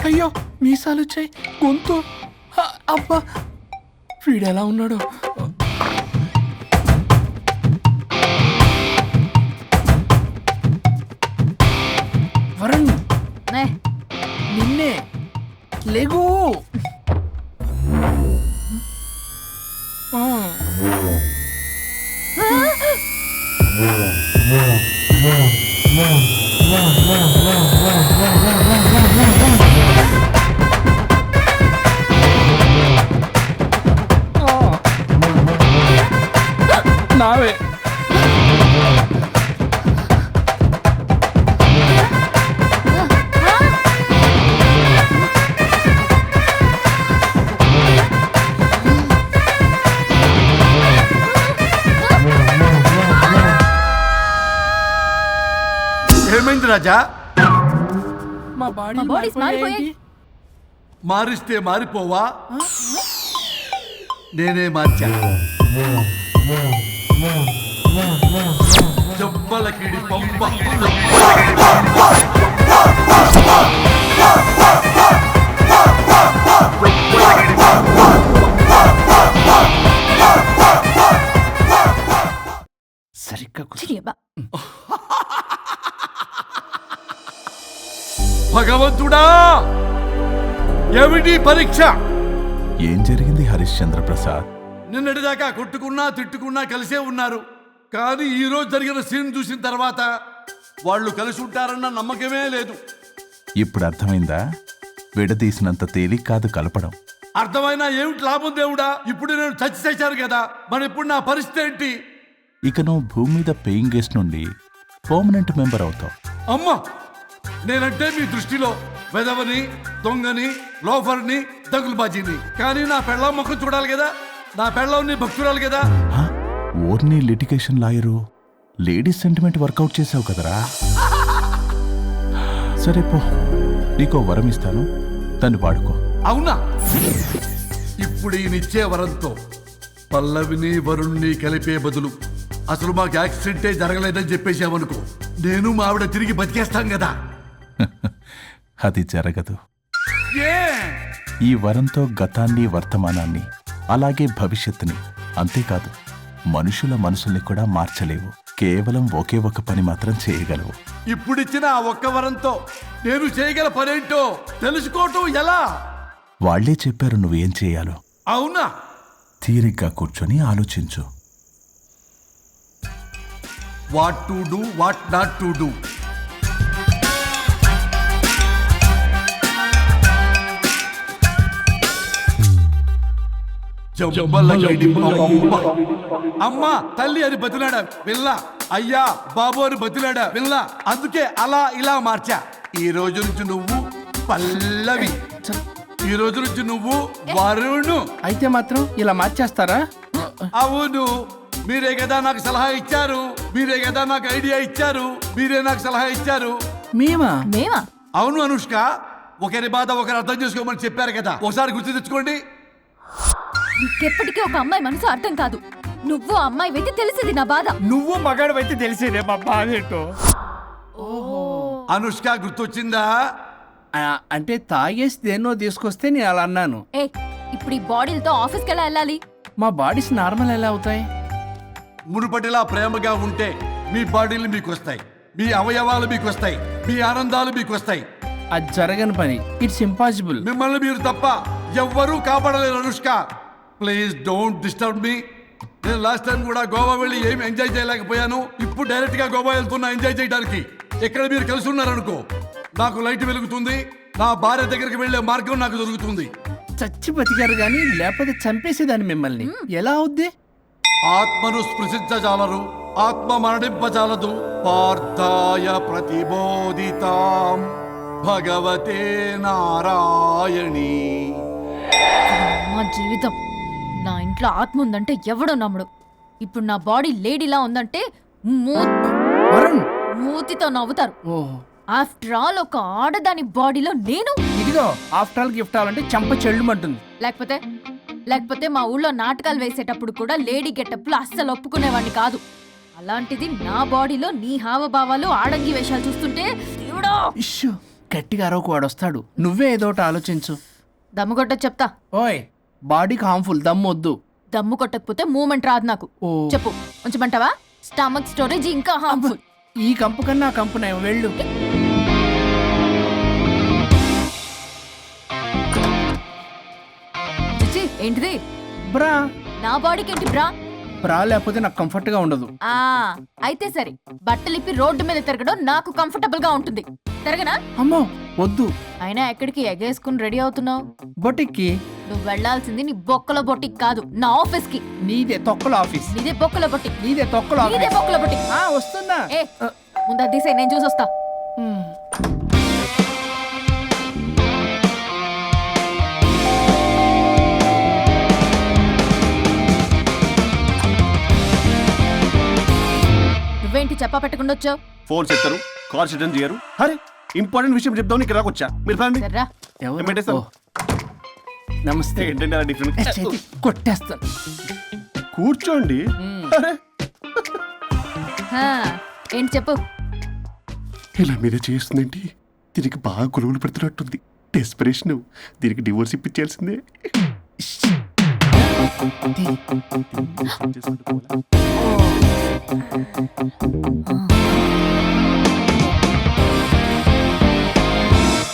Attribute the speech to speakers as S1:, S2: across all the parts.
S1: అయ్యో మీసాలు వచ్చాయి, గొంతు అబ్బా, వీడు ఎలా ఉన్నాడు? వరుణ్, నిన్నే లేగు. నావే
S2: ఏమైంది రాజా?
S1: మా బాడీ
S2: మారిస్తే మారిపోవా? నేనే మార్చా. జబ్బలకిడి పంప
S1: సరిగ్గా
S2: భగవంతుడా, ఏమిటి పరీక్ష?
S3: ఏం జరిగింది హరిశ్చంద్ర ప్రసాద్?
S2: నిన్నటిదాకా కొట్టుకున్నా తిట్టుకున్నా కలిసే ఉన్నారు, కానీ ఈ రోజు జరిగిన సీన్ చూసిన తర్వాత వాళ్ళు కలిసి ఉంటారన్న నమ్మకమే లేదు.
S3: ఇప్పుడు అర్థమైందా? విడదీసినంత తేలిక కాదు కలపడం.
S2: అర్థమైనా ఏమిటి లాభం దేవుడా? ఇప్పుడు నేను చచ్చి చేశాను కదా, మరి ఇప్పుడు నా పరిస్థితి ఏంటి?
S3: ఇక నువ్వు భూమి మీద పేయింగ్ గెస్ట్ నుండి పర్మనెంట్ మెంబర్ అవుతావు.
S2: అమ్మా, నేనంటే మీ దృష్టిలో వెదవని, దొంగని, లోఫర్ని, దగులుబాజీని, కానీ నా పెళ్ళం ముఖం చూడాలి కదా, నా పెళ్ళం నీ భక్తురాలు కదా.
S3: ఓర్ని litigation lawyer, ladies sentiment work out చేసావు కదరా. సరే పో, నీకో వరం ఇస్తాను, దాన్ని వాడుకో.
S2: అవునా? ఇప్పుడు ఈయనిచ్చే వరంతో పల్లవిని వరుణ్ణి కలిపే బదులు అసలు మాకు యాక్సిడెంటే జరగలేదని చెప్పేసామనుకో, నేను మా ఆవిడ తిరిగి బతికేస్తాం కదా.
S3: అది జరగదు.
S2: ఏ?
S3: ఈ వరంతో గతాన్ని, వర్తమానాన్ని, అలాగే భవిష్యత్తుని, అంతేకాదు మనుషుల మనసుల్ని కూడా మార్చలేవు. కేవలం ఒకే ఒక పని మాత్రం చేయగలవు.
S2: ఇప్పుడిచ్చిన ఆ ఒక్క వరంతో నేను చేయగల పనేంటో తెలుసుకోవటం ఎలా?
S3: వాళ్లే చెప్పారు నువ్వేం చేయాలో.
S2: అవునా?
S3: తీరిగ్గా కూర్చొని ఆలోచించు.
S2: What to do, what not to do. అమ్మా తల్లి అని బతిలాడా పిల్ల, అయ్యా బాబు అని బతిలాడా పిల్ల, అందుకే అలా ఇలా మార్చా. ఈ రోజు నుంచి నువ్వు పల్లవి, ఈ రోజు నుంచి నువ్వు వరుణు.
S1: అయితే మాత్రం ఇలా మార్చేస్తారా?
S2: అవును, మీరే కదా నాకు సలహా ఇచ్చారు, మీరే కదా నాకు ఐడియా ఇచ్చారు, మీరే నాకు సలహా ఇచ్చారు.
S1: మేమా?
S4: మేమా?
S2: అవును అనుష్క, ఒకరి బాధ ఒకరు అర్థం చేసుకోమని చెప్పారు కదా, ఒకసారి గుర్తు తెచ్చుకోండి.
S4: నీకెప్పటికీ ఒక అమ్మాయి మనసు అర్థం కాదు. నువ్వు ఆ అమ్మాయి వెయితే తెలిసేది నా బాధ.
S1: నువ్వు మగాడు అయితే తెలిసేదే మా బాధ ఏంటో.
S2: అనుష్క గుర్తొచ్చిందా?
S1: అంటే తాగేసి దేన్నో తీసుకొస్తే నేను అలా అన్నాను.
S4: ఏ ఇప్పుడు ఈ బాడీలతో ఆఫీస్కి ఎలా వెళ్ళాలి?
S1: మా బాడీస్ నార్మల్ ఎలా అవుతాయి?
S2: మునుపటిలా ప్రేమగా ఉంటే మీ బాడీలు మీకు వస్తాయి, మీ అవయవాలు మీకు వస్తాయి, మీ ఆనందాలు మీకు వస్తాయి.
S1: అది జరగని పని. It's impossible.
S2: మిమ్మల్ని మీరు తప్ప ఎవ్వరూ కాపాడలేరు Anushka. Please don't disturb me. నేను లాస్ట్ టైం కూడా గోవా వెళ్ళి ఏం ఎంజాయ్ చేయలేకపోయాను. ఇప్పుడు డైరెక్ట్ గా గోవా వెళ్తున్నా ఎంజాయ్ చేయడానికి. ఎక్కడ మీరు కలిసి ఉన్నారనుకో, నాకు లైట్ వెలుగుతుంది, నా భార్య దగ్గరికి వెళ్లే మార్గం నాకు దొరుకుతుంది.
S1: చచ్చి బతికారు గాని లేకపోతే చంపేసేదాన్ని మిమ్మల్ని. ఎలా అవుద్ది?
S2: ఆత్మను స్పృశించజాలరు, ఆత్మ మరణింపజాలదు. పార్థాయ ప్రతిబోధితాం భగవతే నారాయణి.
S4: మా జీవితం. నా ఇంట్లో ఆత్మ ఉందంటే ఎవడో నమ్ముడు. ఇప్పుడు నా బాడీ లేడీలా ఉందంటే
S1: వరుణ్.
S4: మూతితో నవ్వుతారు.
S1: ఓహో,
S4: ఆఫ్టర్ ఆల్ ఒక ఆడదాని బాడీలో నేను.
S1: ఇదిగో ఆఫ్టర్ ఆల్ గిఫ్ట్ అవ్వాలంటే చంప చెల్లుమంటుంది.
S4: లేకపోతే మా ఊళ్ళో నాటకాలు వేసేటప్పుడు కూడా లేడీ గెటప్లు అస్సలు ఒప్పుకునేవాడిని కాదు. అలాంటిది నా బాడీలో నీ హావభావాలు ఆడంగి వేషాలు చూస్తుంటే దేవుడో.
S1: ఇష్యూ, గట్టిగా అరవకు, వాడు వస్తాడు. నువ్వే ఏదో ఒకటి ఆలోచించు.
S4: దమ్ము కొట్ట చెప్తా.
S1: ఓయ్, బాడీకి హార్మ్ఫుల్, దమ్ము వద్దు.
S4: దమ్ము కొట్టకపోతే మూమెంట్ రాదు నాకు.
S1: ఓ.
S4: చెప్పు, ఉంచమంటావా? స్టమక్ స్టోరేజ్ ఇంకా హార్మ్ఫుల్.
S1: ఈ కంపు కన్నా ఆ కంపు నయం. వెళ్ళు.
S4: చిచ్చి, ఏంటిది?
S1: బ్రా.
S4: నా బాడీకి ఏంటి బ్రా?
S1: బ్రా లేకపోతే నాకు కంఫర్ట్ గా ఉండదు.
S4: ఆ అయితే సరే, బట్టలిప్పి రోడ్డు మీద తిరగడం నాకు కంఫర్టబుల్ గా ఉంటుంది. తిరగనా?
S1: అమ్మో వద్దు.
S4: అయినా ఎక్కడికి ఎగేసుకుని రెడీ అవుతున్నావు?
S1: బొటిక్కి.
S4: నువ్వు వెళ్లాల్సింది నీ బొక్కల బొట్టికి కాదు, నా ఆఫీస్ కి.
S1: నీదే తొక్కల ఆఫీస్.
S4: నీదే బొక్కల బొట్టికి.
S1: నీదే తొక్కల
S4: నీదే
S1: ఆఫీస్.
S4: బొక్కల బొట్టికి.
S1: వస్తుందా?
S4: ఏ ముందు అది తీసేయ్, నేను చూసొస్తా. నువ్వేంటి చెప్పా పెట్టకుండా వచ్చావు?
S5: ఫోన్ చేస్తారు, కాల్ అటెండ్ చేయరు. అరే ఇంపార్టెంట్ విషయం చెప్దామని ఇక్కడ వచ్చా. మీరు ఫ్యామిలీ
S4: సర్రా.
S1: ఎవరు?
S5: పెట్టేస్తాను.
S1: ఓ. నమస్తే.
S5: ఏంటంటే అలా డిఫరెంట్.
S1: చేతి కొట్టేస్తాను.
S5: కూర్చోండి. అరే
S4: హా, ఏంటి చెప్పు.
S5: ఇలా మీద చేస్తుందేంటి? దీనికి బాగా గొలుగులు పెడుతున్నట్టుంది. డెస్పిరేషన్. దీనికి డివోర్స్ ఇప్పించాల్సిందే.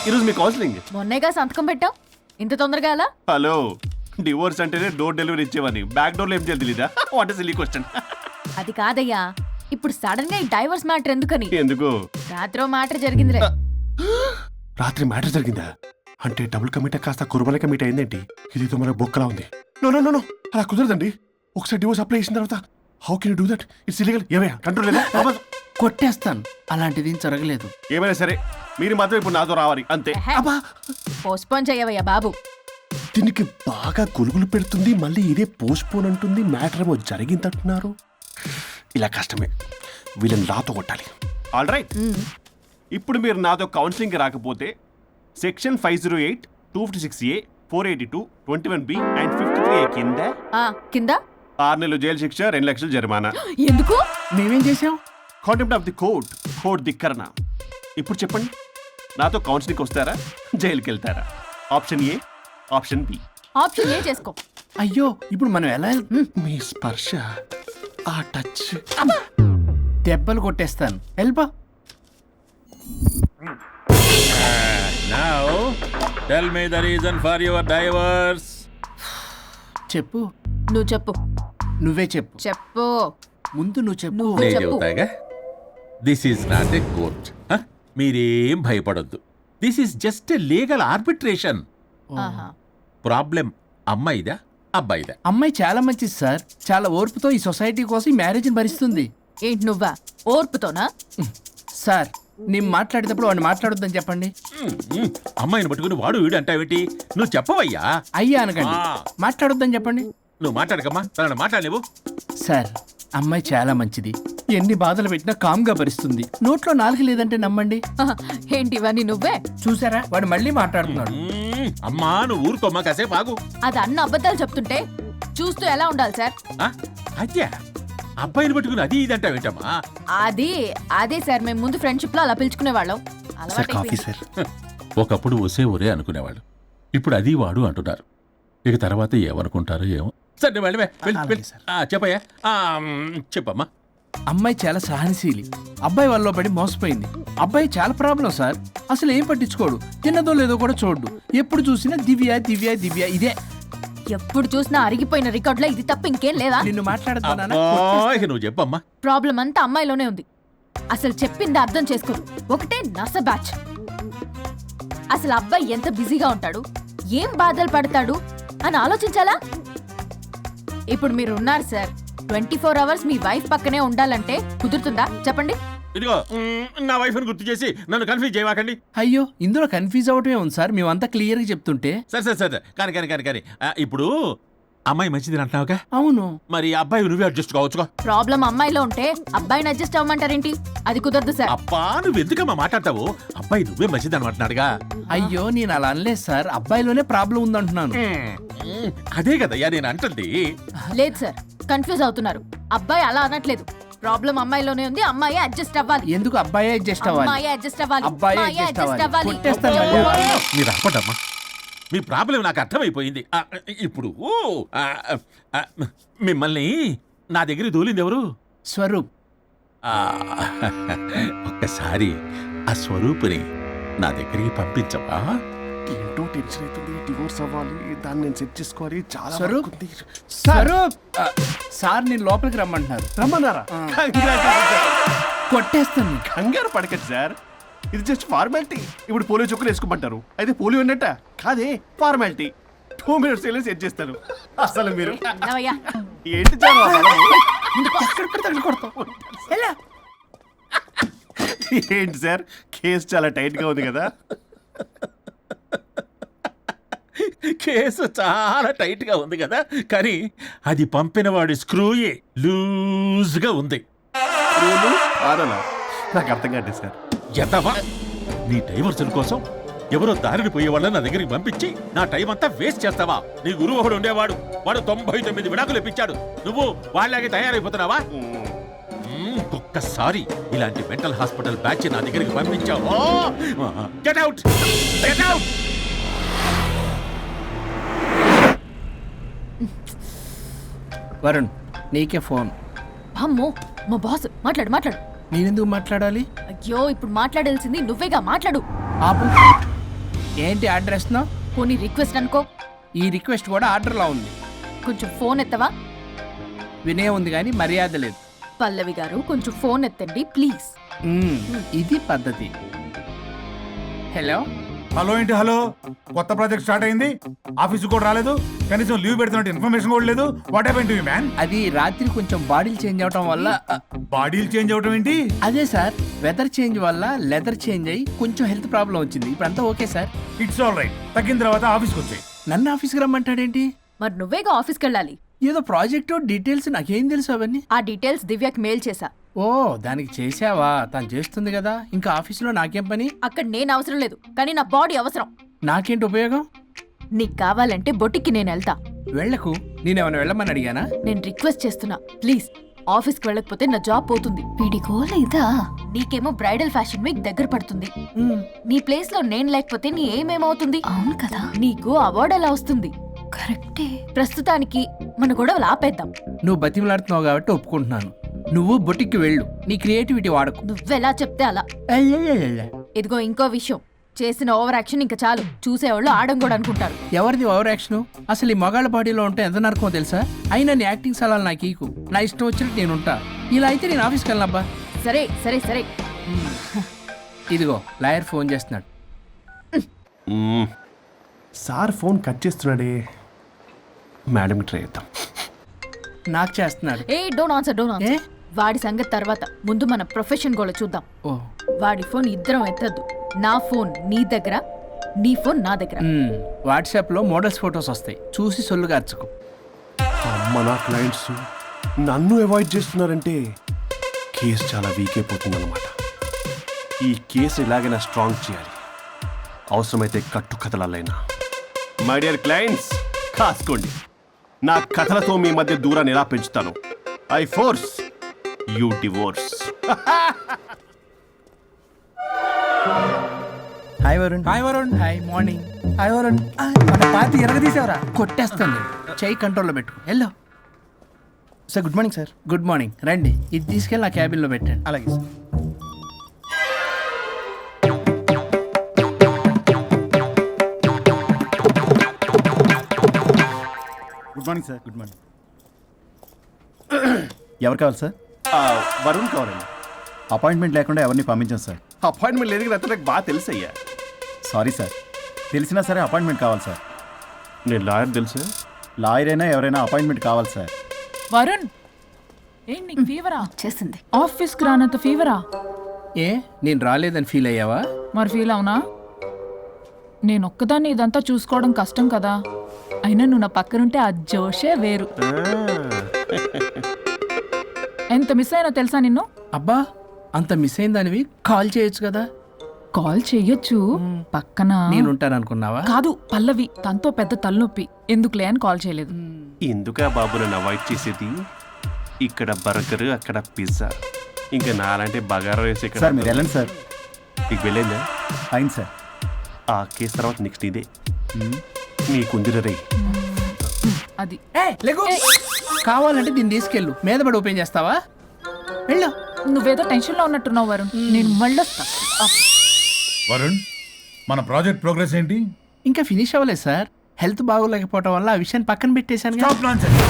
S5: ఈరోజు మీ కౌన్సిలింగ్.
S4: మొన్నేగా సంతకం పెట్టావు, ఇంత తొందరగా అలా?
S5: హలో, డివోర్స్ అంటేనే డోర్ డెలివరీ ఇచ్చేవని. బ్యాక్ డోర్ లో ఏం చేయాలి తెలీదా? What is silly question.
S4: అది కాదయ్యా, ఇప్పుడు సడన్ గా ఈ డైవర్స్ మ్యాటర్ ఎందుకని?
S5: ఎందుకు?
S4: రాత్రో మ్యాటర్ జరిగిందిలే.
S5: రాత్రి మ్యాటర్ జరిగిందా? అంటే డబుల్ కమిటా కాస్త కుర్బల కమిట్ అయిందేంటి? ఇదేదో మన బొక్కలా ఉంది. నో నో నో నో, అలా కుదరదండి. ఒకసారి డివోర్స్ అప్లై చేసిన తర్వాత how can you do that? It's illegal. ఏమయ్యా కంట్రోల్ లేదా?
S1: కొట్టేస్తాను. అలాంటిది జరగలేదు.
S5: ఏమైనా సరే మీరు మాత్రం ఇప్పుడు నాతో రావాలి అంతే.
S4: పోస్ట్పోన్ చేయవయ్యా బాబు.
S5: దీనికి బాగా గొలుగులు పెడుతుంది, మళ్ళీ ఇదే పోస్ట్పోన్ అంటుంది. మ్యాటర్ ఏమో జరిగిందంటున్నారు. ఇలా కష్టమే. వీళ్ళని నాతో కొట్టాలి. ఆల్ రైట్, ఇప్పుడు మీరు నాతో కౌన్సిలింగ్కి రాకపోతే section 508, 256A, 482, 21B and 53A కింద
S4: కింద
S5: 6 నెలలు జైలు శిక్ష, 2 లక్షలు జరిమానా.
S4: ఎందుకు?
S1: మేమేం చేసాం?
S5: Contempt of the court, court ధిక్కరణ. ఇప్పుడు చెప్పండి, నాతో కౌన్సిలింగ్కి వస్తారా, జైలుకి వెళ్తారా? Option A, option B.
S4: Option A చేసుకో.
S1: అయ్యో, ఇప్పుడు మనం ఎలా
S5: మీ స్పర్శ, ఆ టచ్.
S1: దెబ్బలు కొట్టేస్తాను. వెళ్ళిపో.
S6: Now, tell me the reason for your divorce.
S1: చెప్పు.
S4: నువ్వు చెప్పు.
S1: నువ్వే చెప్పు.
S4: చెప్పు.
S1: ముందు నువ్వు చెప్పు.
S4: నువ్వు
S6: నేను
S4: చెప్పు.
S6: చెబుతాగా. This is not a court. మీరేం భయపడొద్దు. This is just a legal arbitration.
S4: ఆహా.
S6: ప్రాబ్లం అమ్మాయిదా అబ్బాయిదా?
S1: అమ్మాయి చాలా మంచిది సార్. చాలా ఓర్పుతో ఈ సొసైటీ కోసం ఈ మ్యారేజ్ని భరిస్తుంది.
S4: ఏంటి నువ్వా? ఓర్పుతోనా?
S1: సార్, నేను మాట్లాడేటప్పుడు వాడిని మాట్లాడొద్దని చెప్పండి.
S6: అమ్మాయిని పట్టుకుని వాడు వీడు అంటావేంటి? నువ్వు చెప్పవయ్యా.
S1: అయ్యా అనకండి.
S6: ఆ.
S1: మాట్లాడొద్దని చెప్పండి.
S6: నువ్వు మాట్లాడకమ్మా, తనను మాట్లాడలేవు.
S1: సార్, అమ్మాయి చాలా మంచిది. ఎన్ని బాధలు పెట్టినా కామ్గా భరిస్తుంది. నోట్లో నాలుగు లేదంటే నమ్మండి.
S4: ఏంటి ఇవన్నీ నువ్వే?
S1: చూసారా, వాడు మళ్ళీ మాట్లాడుతున్నాడు.
S6: అమ్మా నువ్వు ఊరుకోమ్మా కాసేపు ఆగు.
S4: అది అన్న అబద్ధాలు చెప్తుంటే చూస్తూ ఎలా ఉండాలి సార్?
S6: ఆ? అద్యా అబ్బాయిని పట్టుకుని అది ఇది అంటావేంటమ్మా?
S4: అదే సార్, మేము ముందు ఫ్రెండ్షిప్ లో అలా పిలుచుకునే వాళ్ళం.
S5: Sir coffee sir.
S6: ఒకప్పుడు ఒసే ఒరే అనుకునేవాళ్ళు, ఇప్పుడు అది వాడు అంటున్నారు. ఇక తర్వాత ఏమనుకుంటారో ఏమో. సరే నువ్వు వెళ్ళవే, వెళ్ళు,
S1: అలాగే
S6: వెళ్ళు.
S1: సార్.
S6: చెప్పయ్యా. చెప్పమ్మా.
S1: అమ్మాయి చాలా సహనశీలి. అబ్బాయి వల్ల పడి మోసపోయింది. అబ్బాయి చాలా ప్రాబ్లం సార్. అసలు ఏం పట్టించుకోడు. తిన్నదో లేదో కూడా చూడు. ఎప్పుడు చూసినా దివ్య దివ్య దివ్య ఇదే.
S4: ఎప్పుడు చూసినా అరిగిపోయిన రికార్డులో ఇది తప్ప ఇంకేం లేదా?
S1: నిన్ను మాట్లాడుతున్నానా?
S6: అబ్బా, ఇక నువ్వు చెప్పమ్మా.
S4: ప్రాబ్లం అంతా అమ్మాయిలోనే ఉంది. అసలు చెప్పింది అర్థం చేసుకోరు. ఒకటే నస బ్యాచ్. అసలు అబ్బాయి ఎంత బిజీగా ఉంటాడు, ఏం బాధలు పడతాడు అని ఆలోచించాలా? ఇప్పుడు మీరు ఉన్నారు సార్, 24 hours మీ వైఫ్ పక్కనే ఉండాలంటే కుదురుతుందా చెప్పండి?
S6: ఇదిగో నా వైఫ్ ని గుర్తు చేసి నన్ను కన్ఫ్యూజ్ చేయవాకండి.
S1: అయ్యో, ఇందులో కన్ఫ్యూజ్ అవటమే ఉంది సార్. మేమంతా క్లియర్గా చెప్తుంటే.
S6: సరే కానీ ఇప్పుడు అమ్మాయి మంచిది అంటున్నావుగా,
S1: అవును.
S6: మరి అబ్బాయి నువ్వే అడ్జస్ట్ కావచ్చుగా.
S4: ప్రాబ్లం అమ్మాయిలో ఉంటే అబ్బాయిని అడ్జస్ట్ అవ్వమంటారేంటి? అది కుదరదు సార్.
S6: అబ్బా నువ్వు ఎందుకమ్మా మాట్లాడతావు? అబ్బాయి నువ్వే మంచిది అనమాటున్నాడుగా.
S1: అయ్యో, నేను అలా అనలేదు సార్. అబ్బాయిలోనే ప్రాబ్లం ఉందంటున్నాను.
S6: అదే కదయ్యా నేను అంటుంది.
S4: లేదు సార్, కన్ఫ్యూజ్ అవుతున్నారు. అబ్బాయి అలా అనట్లేదు. ప్రాబ్లం అమ్మాయిలోనే ఉంది. అమ్మాయి అడ్జస్ట్ అవ్వాలి.
S1: ఎందుకు అబ్బాయి అడ్జస్ట్ అవ్వాలి?
S4: అమ్మాయి అడ్జస్ట్ అవ్వాలి.
S1: అబ్బాయి
S4: అమ్మాయి
S1: adjust
S4: adjust
S1: అవ్వాలి.
S4: అవ్వాలి.
S1: కొట్టేస్తాను
S4: అయ్యో.
S1: మళ్ళీ.
S6: మీరు ఆపడమ్మా, మీ ప్రాబ్లం నాకు అర్థమైపోయింది. ఇప్పుడు మిమ్మల్ని నా దగ్గర దూలింది ఎవరు?
S1: స్వరూప్.
S6: ఆ, ఒక్కసారి ఆ స్వరూపుని నా దగ్గరికి పంపించవా?
S5: ఏంటో టెన్షన్ అవుతుంది. డివోర్స్ అవ్వాలి, దాన్ని నేను సెట్ చేసుకోవాలి. చాలా
S1: స్వరూప్?
S5: వర్క్ ఉంది.
S1: స్వరూప్, సార్ నేను లోపలికి రమ్మంటున్నారు.
S5: రమ్మన్నారా?
S1: కొట్టేస్తాను.
S5: కంగారు పడకండి సార్, ఇది జస్ట్ ఫార్మాలిటీ. ఇప్పుడు పోలియో చుక్కలు వేసుకోమంటారు, అయితే పోలియో ఉన్నట్ట కాదే, ఫార్మాలిటీ. 2 minutes వెళ్ళి సెట్ చేస్తారు. అసలు మీరు
S4: నవయ్య,
S5: ఏంటి చాలా
S1: ఎలా?
S5: ఏంటి సార్, కేసు చాలా టైట్ గా ఉంది కదా.
S6: కేసు చాలా టైట్ గా ఉంది కదా, కానీ అది పంపిన వాడి స్క్రూయే లూజ్ గా ఉంది.
S5: రూలు ఆడలా నాకు అర్థం కాదు సార్.
S6: ఎంతవా నీ డైవర్సన్ కోసం ఎవరో దారిని పోయే వాళ్ళని నా దగ్గరికి పంపించి నా టైం అంతా వేస్ట్ చేస్తావా? నీ గురువు ఒకడు ఉండేవాడు, వాడు 99 విడాకులు ఇప్పించాడు. నువ్వు వాళ్ళలాగే తయారైపోతున్నావా? ఒక్కసారి ఇలాంటి మెంటల్ హాస్పిటల్ బ్యాచ్ నా దగ్గరికి పంపించావు. Get out, get out.
S1: Varun, నీకే ఫోన్.
S4: అమ్మో, మా బాస్. మాట్లాడు మాట్లాడు.
S1: నేనెందుకు మాట్లాడాలి?
S4: అయ్యో, ఇప్పుడు మాట్లాడాల్సింది నువ్వేగా, మాట్లాడు.
S1: ఆపు. ఏంటి ఆర్డర్ ఇస్తున్నావు?
S4: పోనీ రిక్వెస్ట్ అనుకో.
S1: ఈ రిక్వెస్ట్ కూడా ఆర్డర్లో ఉంది.
S4: కొంచెం ఫోన్ ఎత్తవా?
S1: వినే ఉంది కానీ మర్యాద లేదు.
S4: పల్లవి గారు, కొంచెం ఫోన్ ఎత్తండి ప్లీజ్.
S1: ఇది పద్ధతి. హలో.
S7: హలో ఏంటి హలో? కొత్త ప్రాజెక్ట్ స్టార్ట్ అయింది, ఆఫీస్ కూడా రాలేదు, కనీసం లీవ్ పెడుతున్నట్టు ఇన్ఫర్మేషన్ కూడా లేదు. What happened to you man?
S1: అది రాత్రి కొంచెం బాడీలు చేంజ్ అవటం వల్ల.
S7: బాడీలు చేంజ్ అవటం ఏంటి?
S1: అదే సార్, వెదర్ చేంజ్ వల్ల లెదర్ చేంజ్ అయ్యి కొంచెం హెల్త్ ప్రాబ్లం వచ్చింది. ఇప్పుడు అంతా okay sir.
S7: It's all right. తగ్గిన తర్వాత ఆఫీస్కి వచ్చాయి.
S1: నన్ను ఆఫీస్కి రమ్మంటాడేంటి?
S4: మరి నువ్వేగా ఆఫీస్కి వెళ్ళాలి.
S1: ఏదో ప్రాజెక్టు డీటెయిల్స్ నాకేం తెలుసు అవన్నీ.
S4: ఆ డీటెయిల్స్ దివ్యకి మెయిల్ చేశా.
S1: ఓ, దానికి చేసావా? తను చేస్తుంది కదా, ఇంకా ఆఫీసులో నాకేం పని?
S4: అక్కడ నేను అవసరం లేదు, కానీ నా బాడీ అవసరం.
S1: నాకేంటి ఉపయోగం?
S4: నీకు కావాలంటే బొటిక్కి నేను వెళ్తా.
S1: వెళ్ళకు. నేనేమైనా వెళ్ళమని అడిగానా?
S4: నేను రిక్వెస్ట్ చేస్తున్నా ప్లీజ్. ఆఫీస్కి వెళ్ళకపోతే నా జాబ్ పోతుంది. వీడికో లేదా? నీకేమో బ్రైడల్ ఫ్యాషన్ వీక్ దగ్గర పడుతుంది. నీ ప్లేస్ లో నేను లేకపోతే నీ ఏమేమవుతుంది? అవును కదా. నీకు అవార్డు ఎలా వస్తుంది? కరెక్టే. ప్రస్తుతానికి మన గొడవలు ఆపేద్దాం.
S1: నువ్వు బతిమలాడుతున్నావు కాబట్టి ఒప్పుకుంటున్నాను. నువ్వు బొటిక్కి వెళ్ళు, నీ క్రియేటివిటీ వాడకు.
S4: నువ్వెలా చెప్తే అలా. ఇదిగో ఇంకో విషయం, చేసిన ఓవర్ యాక్షన్ ఇంకా చాలు. చూసేవాళ్ళు ఆడం కూడా అనుకుంటారు.
S1: ఎవరిది ఓవర్ యాక్షన్? అసలు ఈ మగాళ్ళ బాడీలో ఉంటే ఎంత నరకమో తెలుసా? అయినా నీ యాక్టింగ్ సలాలు నాకు ఈకు. నా ఇష్టం వచ్చినట్టు నేను ఉంటా. ఇలా అయితే నేను ఆఫీస్కి వెళ్ళనబ్బా.
S4: సరే సరే సరే.
S1: ఇదిగో లాయర్ ఫోన్ చేస్తున్నాడు.
S5: సార్ ఫోన్ కట్ చేస్తున్నాడే. మేడంకి ట్రై చేద్దాం.
S1: నాకు చేస్తున్నాడు.
S4: ఏ డోంట్ ఆన్సర్, డోంట్ ఆన్సర్. వాడి సంగతి తర్వాత, ముందు మన ప్రొఫెషన్ గోల చూద్దాం.
S1: ఓ,
S4: వాడి ఫోన్ ఇద్దరం ఎత్తద్దు. నా ఫోన్ నీ దగ్గర, నీ ఫోన్ నా దగ్గర.
S1: వాట్సాప్లో మోడల్స్ ఫొటోస్ వస్తాయి, చూసి సొల్లుగా అర్చుకో.
S5: అమ్మ నా క్లయింట్స్ నన్ను అవాయిడ్ చేస్తున్నారంటే కేసు చాలా వీక్ అయిపోతుందన్నమాట. ఈ కేసు ఎలాగైనా స్ట్రాంగ్ చేయాలి, అవసరమైతే కట్టు కథలైనా. మై డియర్ క్లయింట్స్, కాసుకోండి. నా కథలతో మీ మధ్య దూరాన్ని ఎలా పెంచుతాను. I force you divorce.
S8: Hi Varun.
S1: Hi Varun. Hi morning.
S8: Hi Varun. మన పార్టీ ఎరగదీసావరా?
S1: కొట్టేస్తాను నేను. చెయ్యి కంట్రోల్లో పెట్టు. వెళ్ళు.
S8: Sir good morning sir.
S1: Good morning. రండి, ఇది తీసుకెళ్ళి నా క్యాబిన్లో పెట్టండి.
S8: అలాగే sir.
S7: Good morning sir.
S8: Good morning. ఎవరు కావాలి సార్?
S5: వరుణ్ కావాలండి.
S8: అపాయింట్మెంట్ లేకుండా ఎవరిని పంపించాం సార్.
S5: అపాయింట్మెంట్ లేదు కదా, నాకు బాగా తెలుసు అయ్యా.
S8: సారీ సార్, తెలిసినా సరే అపాయింట్మెంట్ కావాలి సార్.
S5: నేను లాయర్ తెలుసు.
S8: లాయర్ అయినా ఎవరైనా అపాయింట్మెంట్ కావాలి సార్.
S9: వరుణ్, ఏంటి నీకు ఫీవరా?
S4: చేసింది.
S9: ఆఫీస్కి రానంత ఫీవరా?
S1: ఏ నేను రాలేదని ఫీల్ అయ్యావా?
S9: మరి ఫీల్ అవునా? నేను ఒక్కదాన్ని ఇదంతా చూసుకోవడం కష్టం కదా. అయినా నువ్వు నా పక్కనుంటే ఆ జోషే వేరు. ఎంత మిస్ అయినా తెలుసా నిన్ను?
S1: అబ్బా, అంత మిస్ అయిందానివి కాల్ చేయొచ్చు కదా.
S9: కాల్ చెయ్యొచ్చు, పక్కన
S1: నేనుంటాను అనుకున్నావా?
S9: కాదు, పల్లవి తనతో పెద్ద తలనొప్పి, ఎందుకులే అని కాల్ చేయలేదు.
S5: ఎందుకా బాబు నన్ను అవాయిడ్ చేసేది? ఇక్కడ బర్గర్, అక్కడ పిజ్జా, ఇంకా నాలంటే బగారా వేసి ఇక్కడ.
S8: సార్ మీరు వెళ్ళండి సార్.
S5: నీకు వెళ్ళిందా?
S8: అయింది సార్.
S5: ఆ కేసు తర్వాత నెక్స్ట్ ఇదే నీకుందిర రే.
S9: అది
S1: కావాలంటే దీన్ని తీసుకెళ్ళు, మీద పడి ఓపెన్ చేస్తావా? వెళ్ళు.
S9: నువ్వేదో టెన్షన్లో ఉన్నట్టున్నావు వరుణ్, నేను మళ్ళొస్తా.
S7: వరుణ్, మన ప్రాజెక్ట్ ప్రోగ్రెస్ ఏంటి?
S1: ఇంకా ఫినిష్ అవ్వలేదు సార్. హెల్త్ బాగోలేకపోవడం వల్ల ఆ విషయాన్ని పక్కన పెట్టేశాను.
S7: Stop nonsense.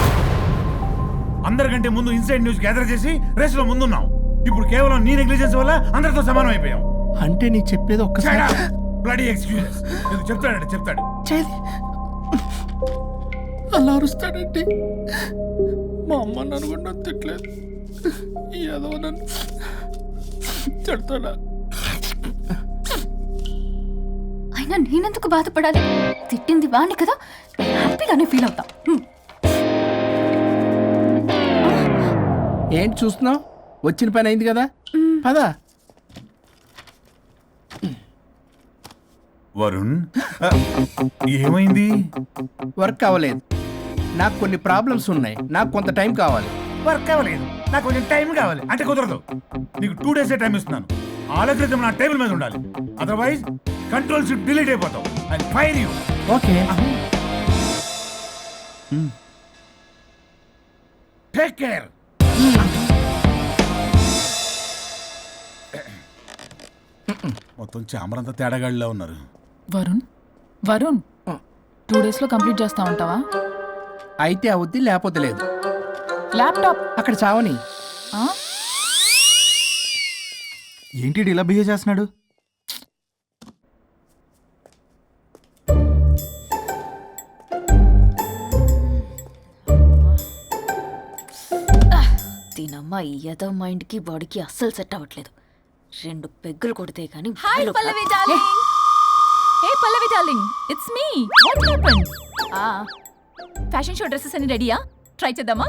S7: అందరికంటే ముందు ఇన్సైడ్ న్యూస్ గ్యాదర్ చేసి రేస్ లో ముందున్నాం. ఇప్పుడు కేవలం నీ నెగ్లిజెన్స్ వల్ల అందరితో సమానం అయిపోయాం.
S1: అంటే నీకు చెప్పేది ఒక్కసారి
S7: బ్లడీ ఎక్స్క్యూజెస్. ఇది చెప్తాడు.
S1: చేది అలా అరుస్తాడంటే మా అమ్మ నన్ను కూడా నన్ను తిట్టలేదు, ఏదో నన్ను తిడతాడా?
S4: అయినా నేనెందుకు బాధపడాలి? తిట్టింది వాణ్ణి కదా, హ్యాపీగానే ఫీల్ అవుతా.
S1: ఏంటి చూస్తున్నావు? వచ్చిన పని అయింది కదా, పదా.
S7: వరుణ్, ఏమైంది?
S1: వర్క్ అవ్వలేదు. నాకు కొన్ని ప్రాబ్లమ్స్ ఉన్నాయి, నాకు కొంత టైం కావాలి.
S7: వర్క్ అవ్వలేదు, నాకు కొంచెం టైం కావాలి అంటే కుదరదు. నీకు 2 days టైం ఇస్తున్నాను. ఆలోచించడం నా టేబుల్ మీద ఉండాలి. అదర్వైజ్ కంట్రోల్ షిప్ డిలీట్ అయిపోతావు. I fire you.
S1: Okay.
S7: Take care. మొత్తం చామరంతా తేడాగాడిలా ఉన్నారు.
S9: వరుణ్ 2 days లో కంప్లీట్ చేస్తా ఉంటావా?
S1: అయితే అవుద్ది, లేకపోతే లేదు.
S9: ల్యాప్టాప్
S1: అక్కడ చావని.
S8: ఏంటి ఇలా బిహేవ్ చేస్తున్నాడు?
S4: దీనమ్మ ఏదో మైండ్కి బాడీకి అస్సలు సెట్ అవ్వట్లేదు. 2 పెగ్గులు కొడితే కానీ.
S9: Hi Pallavi darling. Hey Pallavi darling, it's me. What happened? Fashion show dresses అన్ని రెడీయా? ట్రై చేద్దామా?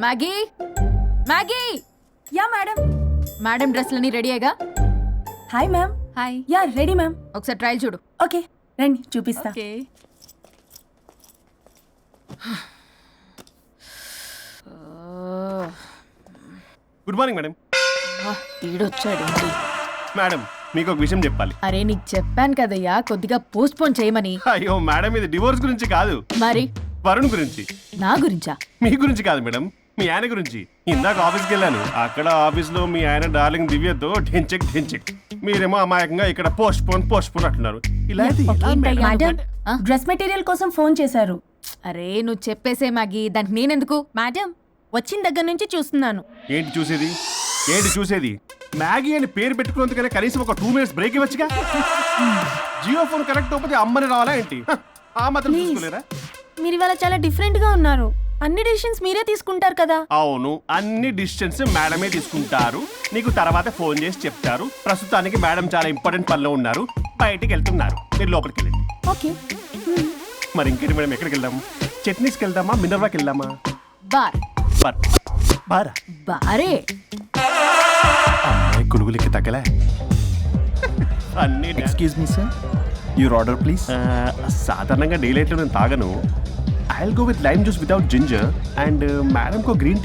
S4: Maggie, Maggie.
S10: Yeah madam.
S4: Madam డ్రెస్లన్నీ రెడీ అయ్యగా?
S10: Hi ma'am.
S9: Hi.
S10: Yeah ready ma'am.
S4: ఒకసారి ట్రయల్ చూడు.
S10: ఓకే రండి చూపిస్తా.
S9: ఓకే.
S5: Good morning madam.
S4: వీడొచ్చాడు.
S5: మేడం మీకు ఒక విషయం చెప్పాలి.
S4: అరే నీకు చెప్పాను కదయ్యా కొద్దిగా పోస్ట్ పోన్ చేయమని.
S5: అయ్యో మేడం, ఇది డివోర్స్ గురించి కాదు,
S4: మరి
S5: వరుణ్ గురించి.
S4: నా గురించా?
S5: మీ గురించి కాదు మేడం, మీ ఆయన గురించి. ఇందాక ఆఫీస్కి వెళ్ళాను. అక్కడ ఆఫీస్లో మీ ఆయన డార్లింగ్ దివ్యతో ఢెంచెక్. మీరేమో అమాయకంగా ఇక్కడ పోస్ట్ పోన్ అంటున్నారు. ఇలా అయితే ఎలా మేడం?
S10: మేడం డ్రెస్ మెటీరియల్ కోసం ఫోన్ చేశారు.
S4: అరే నువ్వు చెప్పేసే మ్యాగీ, దానికి నేనెందుకు?
S10: మేడం వచ్చిన దగ్గర నుంచి చూస్తున్నాను.
S5: ఏంటి చూసేది? మ్యాగీ అని పేరు పెట్టుకున్నందుకనే కనీసం ఒక 2 minutes బ్రేక్ ఇవ్వచ్చుగా. జియో ఫోన్ కనెక్ట్ అవ్వకపోతే అమ్మని రావాలా ఏంటి? ఆ మాత్రం చూసుకోలేరా?
S10: మీరు ఇవాళ చాలా డిఫరెంట్ గా ఉన్నారు. అన్ని డిసిషన్స్ మీరే తీసుకుంటారు కదా.
S5: అవును, అన్ని డిసిషన్స్ మేడమే తీసుకుంటారు. నీకు తర్వాత ఫోన్ చేసి చెప్తారు. ప్రస్తుతానికి మేడం చాలా ఇంపార్టెంట్ పనిలో ఉన్నారు, బయటికి వెళ్తున్నారు. మీరు లోపలికి వెళ్ళండి.
S10: ఓకే.
S5: మరి ఇంకేంటి మేడం, ఎక్కడికి వెళ్దాం? చట్నీస్కి వెళ్దామా, మినర్వాకి వెళ్దామా?
S4: బార్.
S5: బారా
S4: బారే
S5: అమ్మాయి కులుగులకి తగ్గలే అన్ని
S8: excuse me sir your order please.
S5: సాధారణంగా డే లైట్లో నేను తాగను. I will go with lime juice without ginger and మేడంకో గ్రీన్ టీ